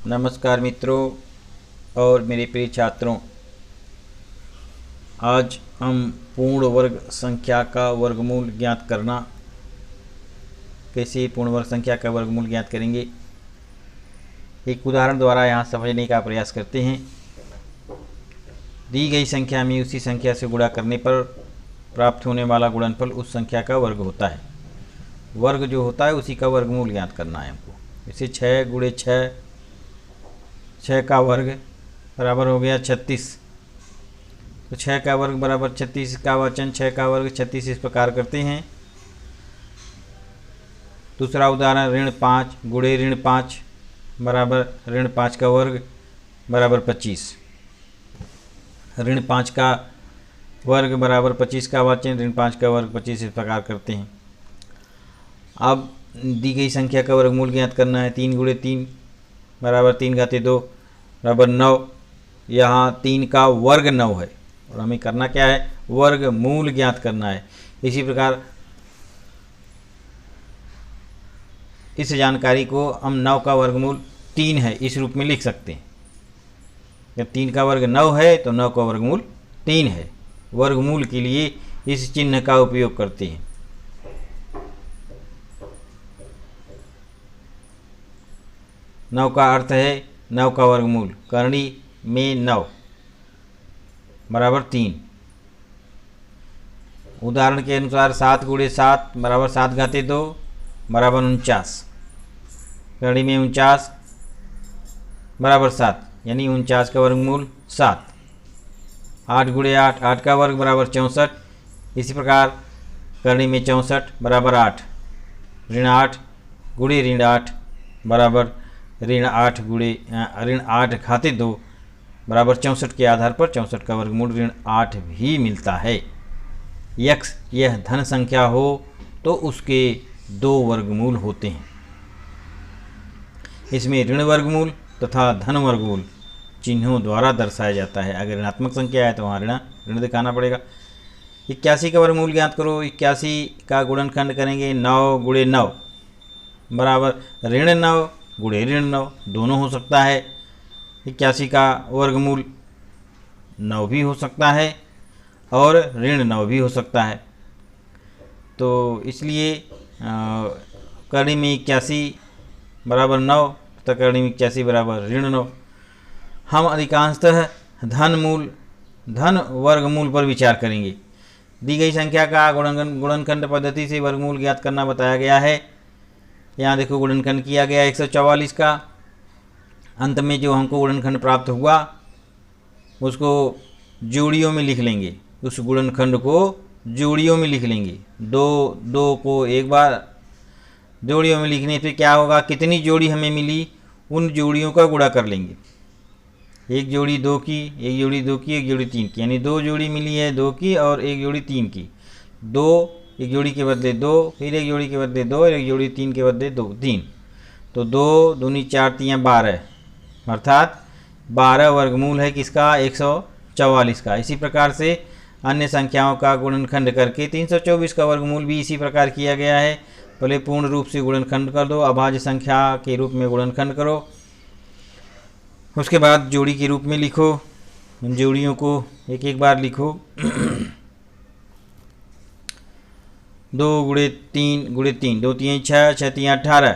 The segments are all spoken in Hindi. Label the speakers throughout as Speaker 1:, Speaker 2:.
Speaker 1: नमस्कार मित्रों और मेरे प्रिय छात्रों, आज हम पूर्ण वर्ग संख्या का वर्गमूल ज्ञात करना, कैसे पूर्ण वर्ग संख्या का वर्गमूल ज्ञात करेंगे, एक उदाहरण द्वारा यहाँ समझने का प्रयास करते हैं। दी गई संख्या में उसी संख्या से गुणा करने पर प्राप्त होने वाला गुणनफल उस संख्या का वर्ग होता है। वर्ग जो होता है उसी का वर्गमूल ज्ञात करना है हमको। जैसे 6 गुणे 6, 6 का वर्ग बराबर हो गया 36। तो 6 का वर्ग बराबर 36 का वचन 6 का वर्ग 36 इस प्रकार करते हैं। दूसरा उदाहरण ऋण 5 गुणे ऋण 5 बराबर ऋण 5 का वर्ग बराबर 25। ऋण 5 का वर्ग बराबर 25 का वचन ऋण 5 का वर्ग 25 इस प्रकार करते हैं। अब दी गई संख्या का वर्गमूल ज्ञात करना है। 3 गुणे 3 बराबर 3 घाते 2 बराबर 9। यहाँ 3 का वर्ग 9 है और हमें करना क्या है, वर्गमूल ज्ञात करना है। इसी प्रकार इस जानकारी को हम 9 का वर्गमूल 3 है इस रूप में लिख सकते हैं। जब 3 का वर्ग 9 है तो 9 का वर्गमूल 3 है। वर्गमूल के लिए इस चिन्ह का उपयोग करते हैं। नौ का अर्थ है 9 का वर्गमूल, करणी में 9 बराबर 3। उदाहरण के अनुसार 7 गुणे 7 बराबर 7 घाते 2 बराबर 49। करणी में 49 बराबर 7, यानी 49 का वर्गमूल 7। 8 गुणे 8 8 का वर्ग बराबर 64। इसी प्रकार करणी में 64 बराबर 8। ऋण 8 गुणे ऋण 8 बराबर ऋण 8 गुणे ऋण 8 घाते 2 बराबर 64 के आधार पर 64 का वर्गमूल ऋण 8 भी मिलता है। यक्स यह धन संख्या हो तो उसके 2 वर्गमूल होते हैं। इसमें ऋण वर्गमूल तथा धन वर्गमूल चिन्हों द्वारा दर्शाया जाता है। अगर ऋणात्मक संख्या है तो वहाँ ऋण दिखाना पड़ेगा। 81 का वर्गमूल ज्ञात करो। 81 का गुणनखंड करेंगे 9 गुणे 9 बराबर ऋण 9 गुणे ऋण 9, दोनों हो सकता है। 81 का वर्गमूल 9 भी हो सकता है और ऋण 9 भी हो सकता है। तो इसलिए करणी में 81 बराबर 9 तथा करणी में 81 बराबर ऋण 9। हम अधिकांशतः धन वर्गमूल पर विचार करेंगे। दी गई संख्या का गुणनखंड पद्धति से वर्गमूल ज्ञात करना बताया गया है। यहाँ देखो गुणनखंड किया गया 144 का। अंत में जो हमको गुणनखंड प्राप्त हुआ उसको जोड़ियों में लिख लेंगे। उस गुणनखंड को जोड़ियों में लिख लेंगे। 2 को एक बार जोड़ियों में लिखने पे क्या होगा, कितनी जोड़ी हमें मिली उन जोड़ियों का गुणा कर लेंगे। एक जोड़ी 2 की, एक जोड़ी 2 की, एक जोड़ी 3 की, यानी 2 जोड़ी मिली है 2 की और एक जोड़ी 3 की। 2 एक जोड़ी के बदले 2, फिर एक जोड़ी के बदले 2 और एक जोड़ी 3 के बदले 2 3। तो 2 दूनी 4 3 12, अर्थात 12 वर्गमूल है किसका, 144 का। इसी प्रकार से अन्य संख्याओं का गुणनखंड करके 324 का वर्गमूल भी इसी प्रकार किया गया है। पहले पूर्ण रूप से गुणनखंड कर दो, अभाज्य संख्या के रूप में गुणनखंड करो, उसके बाद जोड़ी के रूप में लिखो। उन जोड़ियों को एक एक बार लिखो। 2 गुणे 3 गुणे 3, 2 3 6, 6 3 18।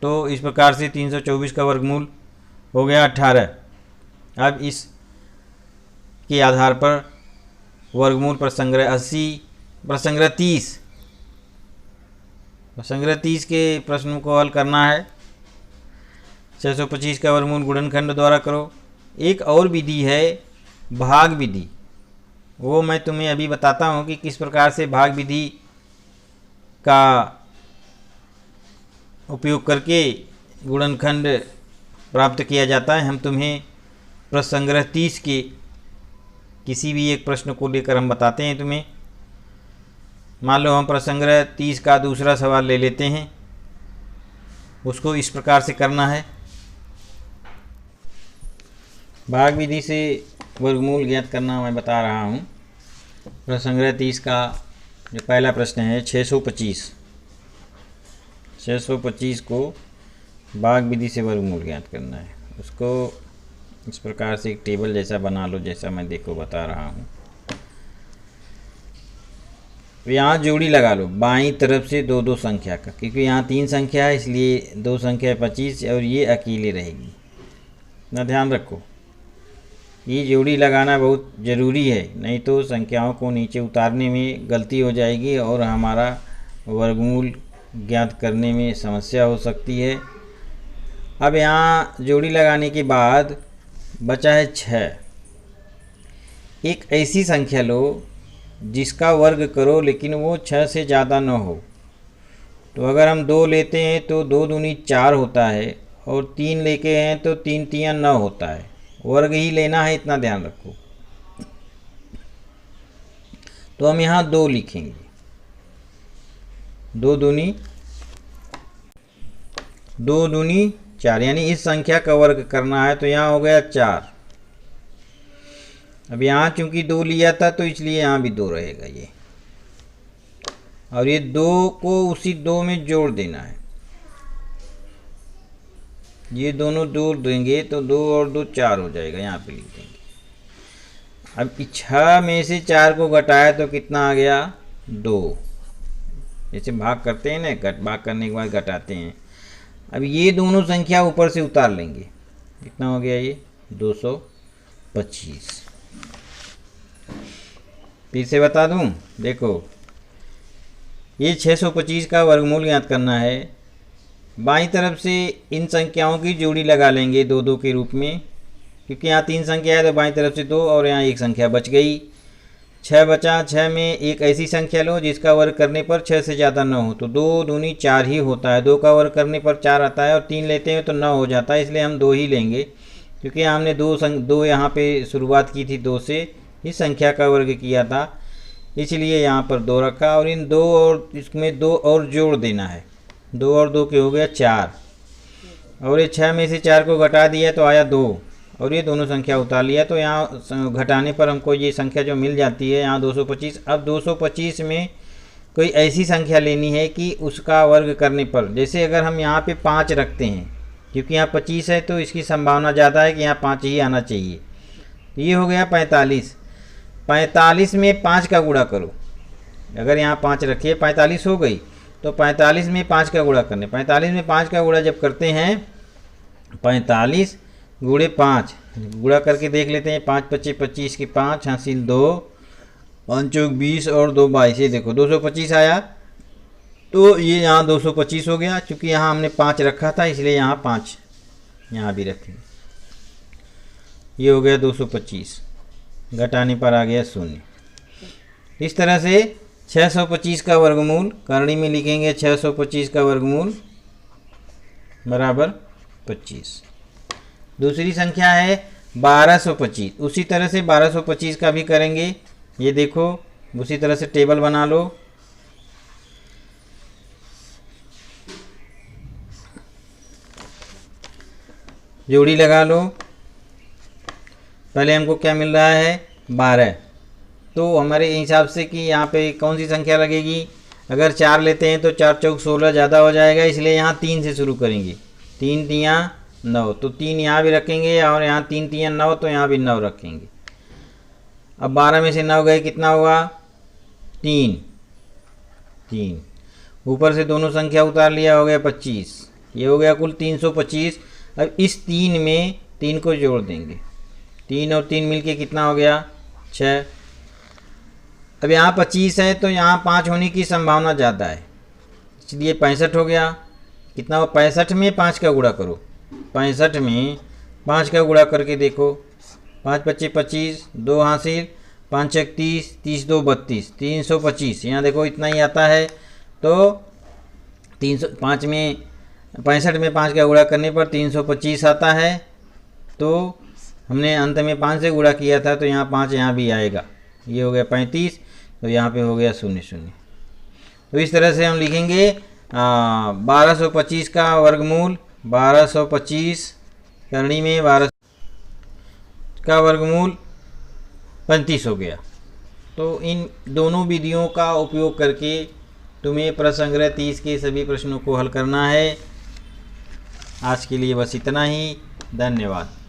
Speaker 1: तो इस प्रकार से 324 का वर्गमूल हो गया 18। अब इस के आधार पर वर्गमूल प्रसंग्रह 80, प्रसंग्रह 30, प्रसंग्रह 30 के प्रश्नों को हल करना है। 625 का वर्गमूल गुणनखंड द्वारा करो। एक और विधि है भाग विधि, वो मैं तुम्हें अभी बताता हूँ कि किस प्रकार से भाग विधि का उपयोग करके गुणनखंड प्राप्त किया जाता है। हम तुम्हें प्रसंग्रह 30 के किसी भी एक प्रश्न को लेकर हम बताते हैं तुम्हें। मान लो हम प्रसंग्रह 30 का दूसरा सवाल ले लेते हैं। उसको इस प्रकार से करना है। भाग विधि से वर्गमूल ज्ञात करना मैं बता रहा हूँ। प्रसंग्रह 30 का जो पहला प्रश्न है 625 को भाग विधि से वर्गमूल ज्ञात करना है। उसको इस प्रकार से एक टेबल जैसा बना लो, जैसा मैं देखो बता रहा हूँ। यहाँ जोड़ी लगा लो बाईं तरफ से दो दो संख्या का, क्योंकि यहाँ 3 संख्या है इसलिए 2 संख्या 25 और ये अकेले रहेगी। ना ध्यान रखो, ये जोड़ी लगाना बहुत ज़रूरी है, नहीं तो संख्याओं को नीचे उतारने में गलती हो जाएगी और हमारा वर्गमूल ज्ञात करने में समस्या हो सकती है। अब यहाँ जोड़ी लगाने के बाद बचा है 6। एक ऐसी संख्या लो जिसका वर्ग करो लेकिन वो 6 से ज़्यादा न हो। तो अगर हम 2 लेते हैं तो 2 दूनी 4 होता है, और 3 लेके हैं तो 3 तियां 9 होता है। वर्ग ही लेना है, इतना ध्यान रखो। तो हम यहाँ 2 लिखेंगे, 2 दूनी 4, यानी इस संख्या का वर्ग करना है। तो यहाँ हो गया 4। अब यहाँ चूंकि 2 लिया था तो इसलिए यहाँ भी 2 रहेगा ये, और ये 2 को उसी 2 में जोड़ देना है। ये दोनों जोड़ देंगे तो 2 और 2 4 हो जाएगा, यहाँ पे लिख देंगे। अब 6 में से 4 को घटाया तो कितना आ गया 2। जैसे भाग करते हैं ना, भाग करने के बाद घटाते हैं। अब ये दोनों संख्या ऊपर से उतार लेंगे, कितना हो गया ये 225। फिर से बता दूं, देखो ये 625 का वर्गमूल ज्ञात करना है। बाईं तरफ से इन संख्याओं की जोड़ी लगा लेंगे 2 2 के रूप में, क्योंकि यहाँ 3 संख्या है तो बाईं तरफ से 2 और यहाँ 1 संख्या बच गई। 6 बचा, 6 में एक ऐसी संख्या लो जिसका वर्ग करने पर 6 से ज़्यादा न हो। तो 2 दूनी 4 ही होता है, 2 का वर्ग करने पर 4 आता है, और 3 लेते हैं तो 9 हो जाता है, इसलिए हम 2 ही लेंगे, क्योंकि हमने 2 यहाँ पे शुरुआत की थी 2 से, इस संख्या का वर्ग किया था, इसलिए यहाँ पर 2 रखा। और इन 2 और इसमें 2 और जोड़ देना है, 2 और 2 के हो गया 4, और ये 6 में से 4 को घटा दिया तो आया 2, और ये दोनों संख्या उतार लिया। तो यहाँ घटाने पर हमको ये संख्या जो मिल जाती है यहाँ 225। अब 225 में कोई ऐसी संख्या लेनी है कि उसका वर्ग करने पर, जैसे अगर हम यहाँ पे 5 रखते हैं, क्योंकि यहाँ 25 है तो इसकी संभावना ज़्यादा है कि यहाँ 5 ही आना चाहिए। ये हो गया 45। 45 में 5 का गुणा करो, अगर यहाँ 5 रखिए 45 हो गई, तो 45 में 5 का गुणा करने, 45 में 5 का गुणा जब करते हैं 45 गुणे 5 गुणा करके देख लेते हैं। 5 पच्चे 25 की 5 हासिल 2, 5 चौक 20 और 2 22, ये देखो 225 आया। तो ये यहाँ 225 हो गया, क्योंकि यहाँ हमने 5 रखा था इसलिए यहाँ 5 यहाँ भी रखेंगे। ये हो गया 225, घटाने पर आ गया 0। इस तरह से 625 का वर्गमूल करणी में लिखेंगे, 625 का वर्गमूल बराबर 25। दूसरी संख्या है 1225, उसी तरह से 1225 का भी करेंगे। ये देखो उसी तरह से टेबल बना लो, जोड़ी लगा लो। पहले हमको क्या मिल रहा है 12, तो हमारे हिसाब से कि यहाँ पे कौन सी संख्या लगेगी, अगर 4 लेते हैं तो 4 चौक 16 ज़्यादा हो जाएगा, इसलिए यहाँ 3 से शुरू करेंगे। 3 तियाँ 9, तो 3 यहाँ भी रखेंगे, और यहाँ 3 तियाँ 9, तो यहाँ भी 9 रखेंगे। अब 12 में से 9 गए, कितना हुआ 3। ऊपर से दोनों संख्या उतार लिया, हो गया 25। ये हो गया कुल 325। अब इस 3 में 3 को जोड़ देंगे, 3 और 3 मिलके कितना हो गया 6। अब यहाँ 25 है तो यहाँ 5 होने की संभावना ज़्यादा है, इसलिए 65 हो गया। कितना हो 65 में 5 का गुणा करो, 65 में 5 का गुणा करके देखो, 5 पच्चे 25, 2 हासिल, 5 छक 30, 30 2 32, 325। यहाँ देखो इतना ही आता है। तो 305 में 65 में 5 का गुणा करने पर 325 आता है। तो हमने अंत में 5 से गुणा किया था, तो यहाँ 5 यहाँ भी आएगा, ये हो गया 35, तो यहाँ पे हो गया 0 0। तो इस तरह से हम लिखेंगे 1225 का वर्गमूल, 1225 करणी में 12 का वर्गमूल 35 हो गया। तो इन दोनों विधियों का उपयोग करके तुम्हें प्रश्न संग्रह 30 के सभी प्रश्नों को हल करना है। आज के लिए बस इतना ही। धन्यवाद।